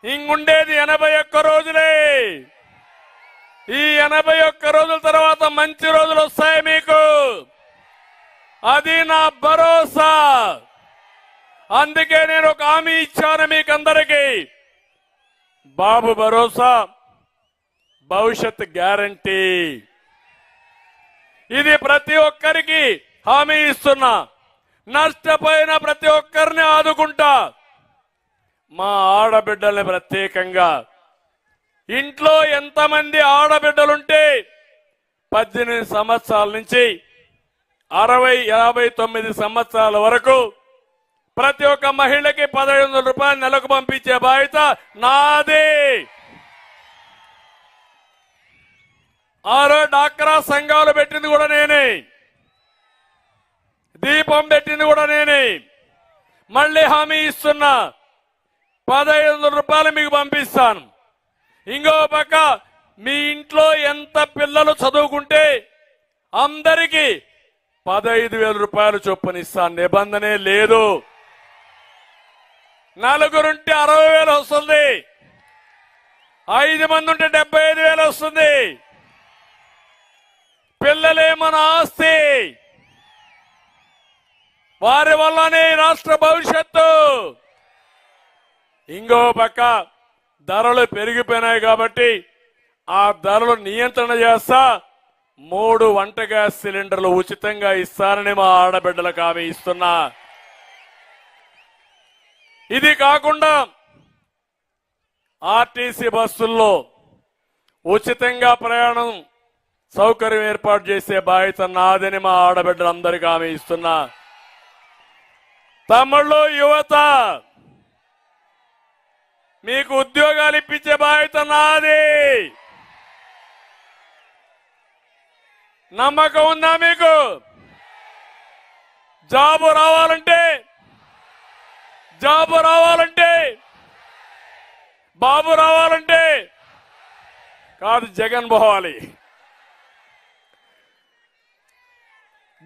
ఇంగుండేది 81 రోజులే. ఈ 81 రోజుల తర్వాత మంచి రోజులు వస్తాయి మీకు. అది నా భరోసా. అందుకే నేను ఒక హామీ ఇచ్చాను మీకందరికీ. బాబు భరోసా, భవిష్యత్ గ్యారంటీ. ఇది ప్రతి ఒక్కరికి హామీ ఇస్తున్నా. నష్టపోయిన ప్రతి ఒక్కరిని ఆదుకుంటా. మా ఆడబిడ్డల్ని ప్రత్యేకంగా, ఇంట్లో ఎంతమంది ఆడబిడ్డలుంటే 18 సంవత్సరాల నుంచి 59 సంవత్సరాల వరకు ప్రతి ఒక్క మహిళకి 1500 రూపాయలు నెలకు పంపించే బాధ్యత నాదే. ఆరో డాక్రా సంఘాలు పెట్టింది కూడా నేనే, దీపం పెట్టింది కూడా నేనే. మళ్ళీ హామీ ఇస్తున్నా, 1500 రూపాయలు మీకు పంపిస్తాను. ఇంకో పక్క మీ ఇంట్లో ఎంత పిల్లలు చదువుకుంటే అందరికీ 15,000 రూపాయలు చొప్పున ఇస్తాను. నిబంధనే లేదు. నలుగురుంటే 60,000 వస్తుంది, 5 మంది ఉంటే 75,000 వస్తుంది. పిల్లలే మన ఆస్తి. వారి వల్లనే రాష్ట్ర భవిష్యత్తు. ఇంకో పక్క ధరలు పెరిగిపోయినాయి కాబట్టి ఆ ధరలు నియంత్రణ చేస్తా 3 వంట గ్యాస్ సిలిండర్లు ఉచితంగా ఇస్తానని మా ఆడబిడ్డలకు హామీ ఇస్తున్నా. ఇది కాకుండా ఆర్టీసీ బస్సుల్లో ఉచితంగా ప్రయాణం సౌకర్యం ఏర్పాటు చేసే బాధ్యత నాదని మా ఆడబిడ్డలందరికీ హామీ ఇస్తున్నా. తమ్ముళ్ళు, యువత, మీకు ఉద్యోగాలు ఇప్పించే బాధ్యత నాది. నమ్మకం ఉందా మీకు? జాబు రావాలంటే బాబు రావాలంటే కాదు, జగన్ పోవాలి.